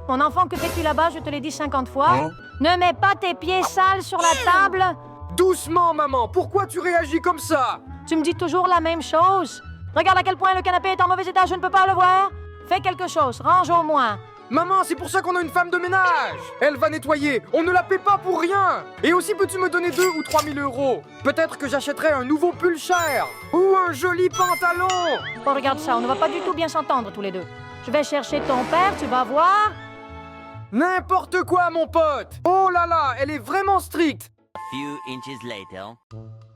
Mon enfant, que fais-tu là-bas? Je te l'ai dit 50 fois. Hein? Ne mets pas tes pieds sales sur la table. Doucement, maman, pourquoi tu réagis comme ça? Tu me dis toujours la même chose. Regarde à quel point le canapé est en mauvais état, je ne peux pas le voir. Fais quelque chose, range au moins. Maman, c'est pour ça qu'on a une femme de ménage. Elle va nettoyer, on ne la paie pas pour rien. Et aussi, peux-tu me donner 2 ou 3 000 euros? Peut-être que j'achèterai un nouveau pull cher. Ou un joli pantalon. Oh, regarde ça, on ne va pas du tout bien s'entendre tous les deux. Je vais chercher ton père, tu vas voir. N'importe quoi, mon pote. Oh là là, elle est vraiment stricte. Few inches later.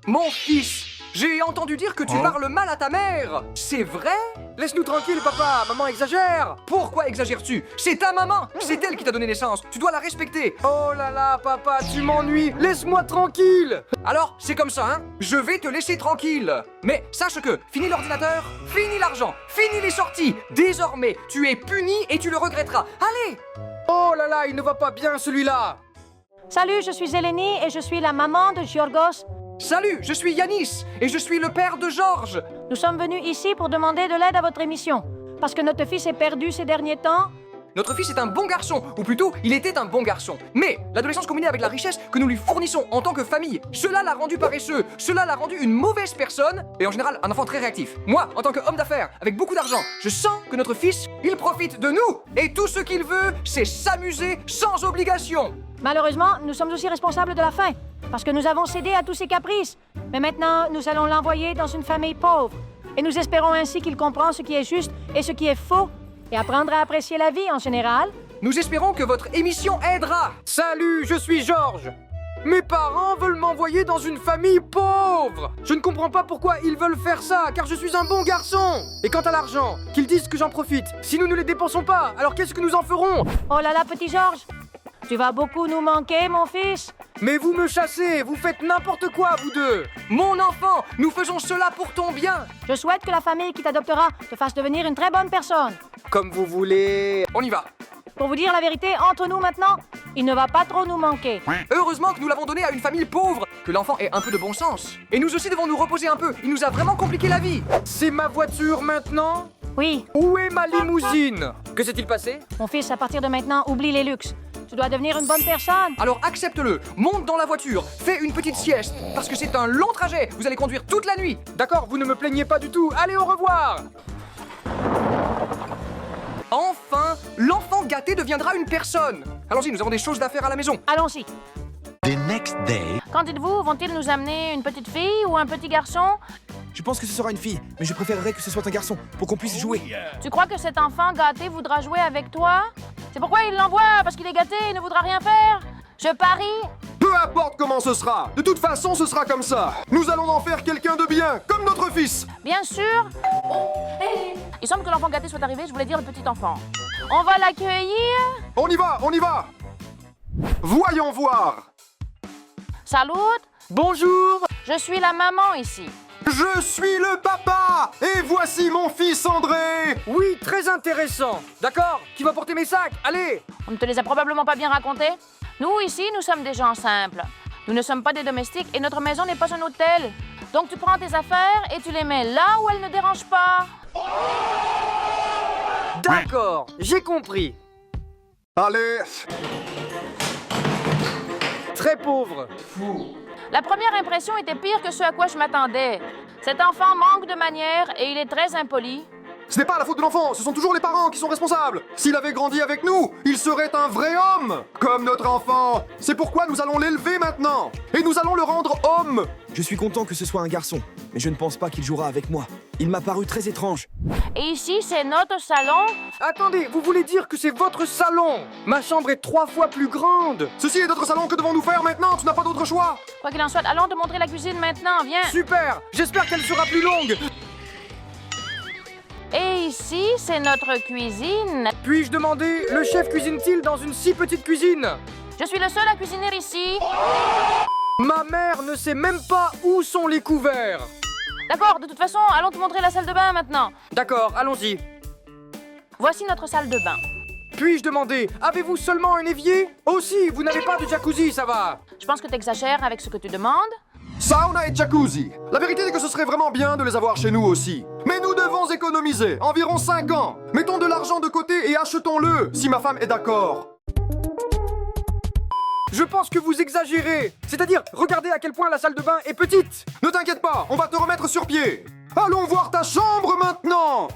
Mon fils, j'ai entendu dire que tu parles mal à ta mère. C'est vrai? Laisse-nous tranquille, papa. Maman exagère. Pourquoi exagères-tu? C'est ta maman. C'est elle qui t'a donné naissance. Tu dois la respecter. Oh là là, papa, tu m'ennuies. Laisse-moi tranquille. Alors, c'est comme ça, hein? Je vais te laisser tranquille. Mais sache que, fini l'ordinateur, fini l'argent, fini les sorties. Désormais, tu es puni et tu le regretteras. Allez! Oh là là, il ne va pas bien, celui-là. Salut, je suis Eleni et je suis la maman de Giorgos. Salut, je suis Yanis et je suis le père de Georges. Nous sommes venus ici pour demander de l'aide à votre émission. Parce que notre fils est perdu ces derniers temps. Notre fils est un bon garçon, ou plutôt, il était un bon garçon. Mais l'adolescence combinée avec la richesse que nous lui fournissons en tant que famille, cela l'a rendu paresseux, cela l'a rendu une mauvaise personne, et en général, un enfant très réactif. Moi, en tant qu'homme d'affaires, avec beaucoup d'argent, je sens que notre fils, il profite de nous, et tout ce qu'il veut, c'est s'amuser sans obligation. Malheureusement, nous sommes aussi responsables de la faim. Parce que nous avons cédé à tous ses caprices. Mais maintenant, nous allons l'envoyer dans une famille pauvre. Et nous espérons ainsi qu'il comprend ce qui est juste et ce qui est faux. Et apprendre à apprécier la vie en général. Nous espérons que votre émission aidera. Salut, je suis Georges. Mes parents veulent m'envoyer dans une famille pauvre. Je ne comprends pas pourquoi ils veulent faire ça, car je suis un bon garçon. Et quant à l'argent, qu'ils disent que j'en profite. Si nous ne les dépensons pas, alors qu'est-ce que nous en ferons? Oh là là, petit Georges. Tu vas beaucoup nous manquer, mon fils. Mais vous me chassez, vous faites n'importe quoi, vous deux. Mon enfant, nous faisons cela pour ton bien. Je souhaite que la famille qui t'adoptera te fasse devenir une très bonne personne. Comme vous voulez. On y va. Pour vous dire la vérité, entre nous maintenant, il ne va pas trop nous manquer. Heureusement que nous l'avons donné à une famille pauvre, que l'enfant ait un peu de bon sens. Et nous aussi devons nous reposer un peu, il nous a vraiment compliqué la vie. C'est ma voiture maintenant? Oui, Où est ma limousine? Que s'est-il passé? mon fils, à partir de maintenant, oublie les luxes. Tu dois devenir une bonne personne. Alors accepte-le, monte dans la voiture, fais une petite sieste, parce que c'est un long trajet, vous allez conduire toute la nuit. D'accord, vous ne me plaignez pas du tout, allez au revoir. Enfin, l'enfant gâté deviendra une personne. Allons-y, nous avons des choses à faire à la maison. Allons-y. The next day. Qu'en dites-vous? Vont-ils nous amener une petite fille ou un petit garçon? Je pense que ce sera une fille, mais je préférerais que ce soit un garçon, pour qu'on puisse jouer. Tu crois que cet enfant gâté voudra jouer avec toi? C'est pourquoi il l'envoie, parce qu'il est gâté et ne voudra rien faire? Je parie. Peu importe comment ce sera, de toute façon ce sera comme ça. Nous allons en faire quelqu'un de bien, comme notre fils. Bien sûr. Il semble que l'enfant gâté soit arrivé, je voulais dire le petit enfant. On va l'accueillir. On y va, on y va. Voyons voir. Salut. Bonjour. Je suis la maman ici. Je suis le papa, et voici mon fils André. Oui, très intéressant. D'accord, qui va porter mes sacs? Allez. On ne te les a probablement pas bien racontés. Nous, ici, nous sommes des gens simples. Nous ne sommes pas des domestiques et notre maison n'est pas un hôtel. Donc tu prends tes affaires et tu les mets là où elles ne dérangent pas. D'accord, j'ai compris. Allez. Très pauvre. La première impression était pire que ce à quoi je m'attendais. Cet enfant manque de manières et il est très impoli. Ce n'est pas la faute de l'enfant, ce sont toujours les parents qui sont responsables. S'il avait grandi avec nous, il serait un vrai homme, comme notre enfant. C'est pourquoi nous allons l'élever maintenant, et nous allons le rendre homme. Je suis content que ce soit un garçon, mais je ne pense pas qu'il jouera avec moi. Il m'a paru très étrange. Et ici, c'est notre salon. Attendez, vous voulez dire que c'est votre salon? Ma chambre est 3 fois plus grande. Ceci est notre salon, que devons-nous faire maintenant? Tu n'as pas d'autre choix. Quoi qu'il en soit, allons te montrer la cuisine maintenant, viens. Super, j'espère qu'elle sera plus longue. Et ici, c'est notre cuisine. Puis-je demander, le chef cuisine-t-il dans une si petite cuisine? Je suis le seul à cuisiner ici. Ma mère ne sait même pas où sont les couverts. D'accord, de toute façon, allons te montrer la salle de bain maintenant. D'accord, allons-y. Voici notre salle de bain. Puis-je demander, avez-vous seulement un évier? Aussi, vous n'avez pas de jacuzzi, ça va. Je pense que tu exagères avec ce que tu demandes. sauna et jacuzzi. La vérité est que ce serait vraiment bien de les avoir chez nous aussi. Mais nous devons économiser, environ 5 ans. Mettons de l'argent de côté et achetons-le, si ma femme est d'accord. Je pense que vous exagérez. C'est-à-dire, regardez à quel point la salle de bain est petite. Ne t'inquiète pas, on va te remettre sur pied. Allons voir ta chambre maintenant.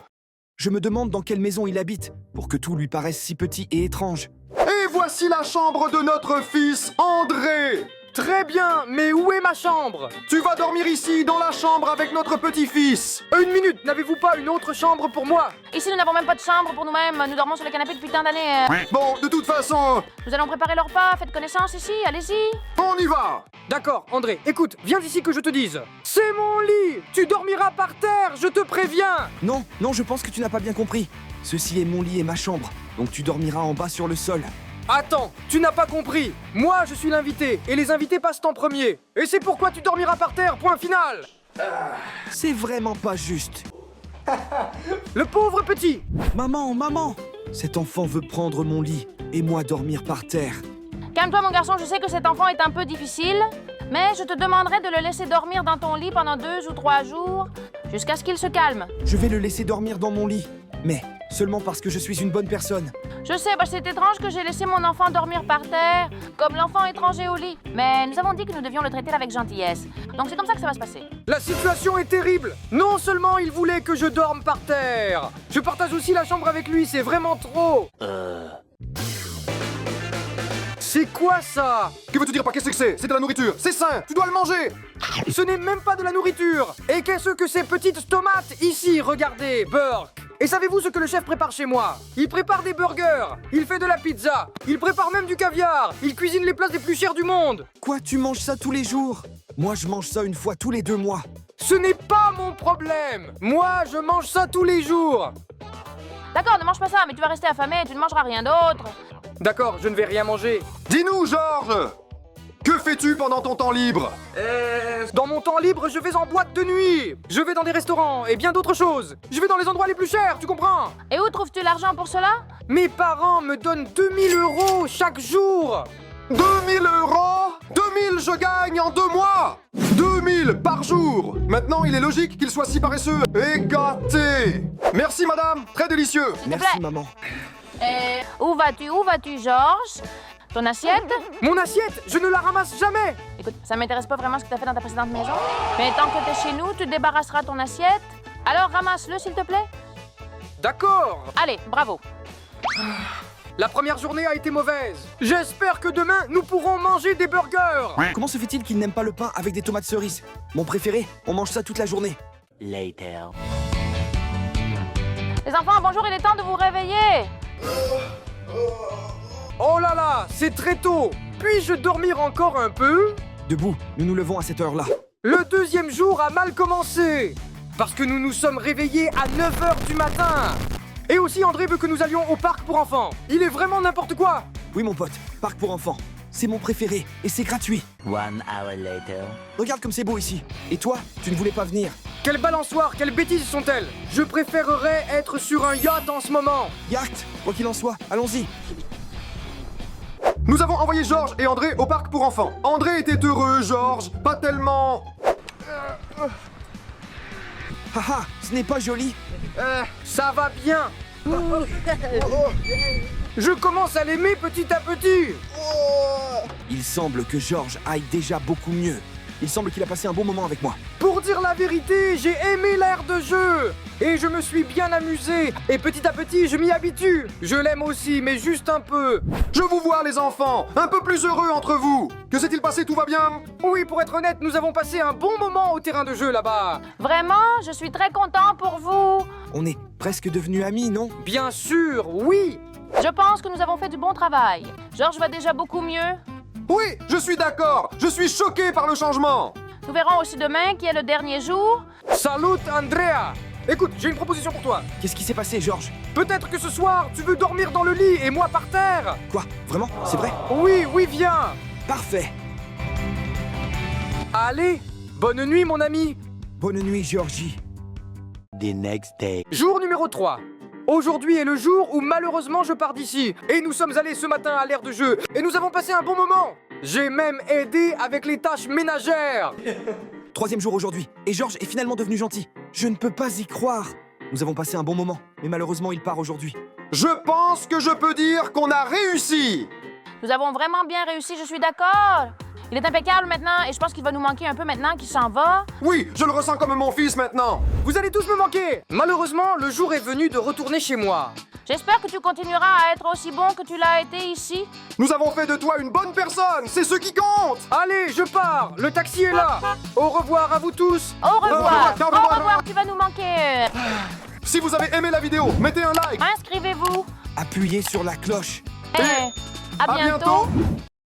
Je me demande dans quelle maison il habite, pour que tout lui paraisse si petit et étrange. Et voici la chambre de notre fils, André. Très bien, mais où est ma chambre? Tu vas dormir ici, dans la chambre avec notre petit-fils. Une minute, n'avez-vous pas une autre chambre pour moi? Ici, nous n'avons même pas de chambre pour nous-mêmes. Nous dormons sur le canapé depuis tant d'années. Bon, de toute façon, Nous allons préparer le repas. Faites connaissance ici. Allez-y. on y va. D'accord, André, écoute, viens ici que je te dise. C'est mon lit. Tu dormiras par terre, je te préviens. Non, non, je pense que tu n'as pas bien compris. Ceci est mon lit et ma chambre, donc tu dormiras en bas sur le sol. Attends, tu n'as pas compris. Moi, je suis l'invité, et les invités passent en premier. Et c'est pourquoi tu dormiras par terre, point final. C'est vraiment pas juste. Le pauvre petit. Maman, maman! Cet enfant veut prendre mon lit et moi dormir par terre. Calme-toi, mon garçon. Je sais que cet enfant est un peu difficile, mais je te demanderai de le laisser dormir dans ton lit pendant 2 ou 3 jours, jusqu'à ce qu'il se calme. Je vais le laisser dormir dans mon lit, mais seulement parce que je suis une bonne personne. Je sais, c'est étrange que j'ai laissé mon enfant dormir par terre, comme l'enfant étranger au lit. Mais nous avons dit que nous devions le traiter avec gentillesse. Donc c'est comme ça que ça va se passer. La situation est terrible. Non seulement il voulait que je dorme par terre, je partage aussi la chambre avec lui, c'est vraiment trop. C'est quoi ça? Que veux-tu dire par qu'est-ce que c'est? C'est de la nourriture, c'est sain, tu dois le manger. Ce n'est même pas de la nourriture. Et qu'est-ce que ces petites tomates ici? Regardez, Burke. Et savez-vous ce que le chef prépare chez moi? Il prépare des burgers, il fait de la pizza, il prépare même du caviar, il cuisine les plats les plus chers du monde. Quoi, tu manges ça tous les jours? Moi, je mange ça une fois tous les 2 mois. Ce n'est pas mon problème. Moi, je mange ça tous les jours. D'accord, ne mange pas ça, mais tu vas rester affamé, tu ne mangeras rien d'autre. D'accord, je ne vais rien manger. Dis-nous, Georges, que fais-tu pendant ton temps libre? Dans mon temps libre, je vais en boîte de nuit. Je vais dans des restaurants et bien d'autres choses. Je vais dans les endroits les plus chers, tu comprends? Et où trouves-tu l'argent pour cela? Mes parents me donnent 2000 € chaque jour. 2000 €? 2000 je gagne en 2 mois. 2000 par jour. Maintenant, il est logique qu'il soit si paresseux et gâté. Merci, madame, très délicieux. Merci, plaît. maman. Où vas-tu, Georges? Ton assiette? Mon assiette, je ne la ramasse jamais. Écoute, ça m'intéresse pas vraiment ce que tu as fait dans ta précédente maison. Mais tant que t'es chez nous, tu débarrasseras ton assiette. Alors ramasse-le, s'il te plaît. D'accord. Allez, bravo. La première journée a été mauvaise. J'espère que demain, nous pourrons manger des burgers. Comment se fait-il qu'il n'aime pas le pain avec des tomates cerises? Mon préféré, on mange ça toute la journée. Later. Les enfants, bonjour, il est temps de vous réveiller. Oh là là, c'est très tôt. Puis-je dormir encore un peu? Debout, nous nous levons à cette heure-là. Le deuxième jour a mal commencé. Parce que nous nous sommes réveillés à 9h du matin. Et aussi, André veut que nous allions au parc pour enfants. Il est vraiment n'importe quoi. Oui, mon pote, parc pour enfants. C'est mon préféré et c'est gratuit. 1 hour later. Regarde comme c'est beau ici. Et toi, tu ne voulais pas venir. Quelle balançoire, quelles bêtises sont-elles? Je préférerais être sur un yacht en ce moment. Yacht, quoi qu'il en soit, allons-y. Nous avons envoyé Georges et André au parc pour enfants. André était heureux, Georges, pas tellement. Haha, ce n'est pas joli. Ça va bien. Je commence à l'aimer petit à petit. Il semble que Georges aille déjà beaucoup mieux. Il semble qu'il a passé un bon moment avec moi. Pour dire la vérité, j'ai aimé l'air de jeu. Et je me suis bien amusé. Et petit à petit, je m'y habitue. Je l'aime aussi, mais juste un peu. Je vous vois, les enfants, un peu plus heureux entre vous. Que s'est-il passé? Tout va bien? Oui, pour être honnête, nous avons passé un bon moment au terrain de jeu là-bas. Vraiment, je suis très content pour vous. On est presque devenus amis, non? Bien sûr, oui. Je pense que nous avons fait du bon travail. Georges va déjà beaucoup mieux. Oui, je suis d'accord. Je suis choqué par le changement. Nous verrons aussi demain qui est le dernier jour. Salut, Andrea. Écoute, j'ai une proposition pour toi. Qu'est-ce qui s'est passé, Georges? Peut-être que ce soir, tu veux dormir dans le lit et moi par terre. Quoi? Vraiment? C'est vrai? Oui, viens. Parfait. Allez, bonne nuit, mon ami. Bonne nuit, Georgie. The next day. Jour numéro 3. Aujourd'hui est le jour où malheureusement je pars d'ici. Et nous sommes allés ce matin à l'aire de jeu. Et nous avons passé un bon moment. J'ai même aidé avec les tâches ménagères. 3e jour aujourd'hui, et George est finalement devenu gentil. Je ne peux pas y croire. Nous avons passé un bon moment, mais malheureusement il part aujourd'hui. Je pense que je peux dire qu'on a réussi. Nous avons vraiment bien réussi, je suis d'accord. Il est impeccable maintenant et je pense qu'il va nous manquer un peu maintenant qu'il s'en va. Oui, je le ressens comme mon fils maintenant. Vous allez tous me manquer. Malheureusement, le jour est venu de retourner chez moi. J'espère que tu continueras à être aussi bon que tu l'as été ici. Nous avons fait de toi une bonne personne, c'est ce qui compte. Allez, je pars. Le taxi est là. Au revoir à vous tous. Au revoir. Au revoir. Au revoir, tu vas nous manquer. Si vous avez aimé la vidéo, mettez un like. Inscrivez-vous. Appuyez sur la cloche. À À bientôt.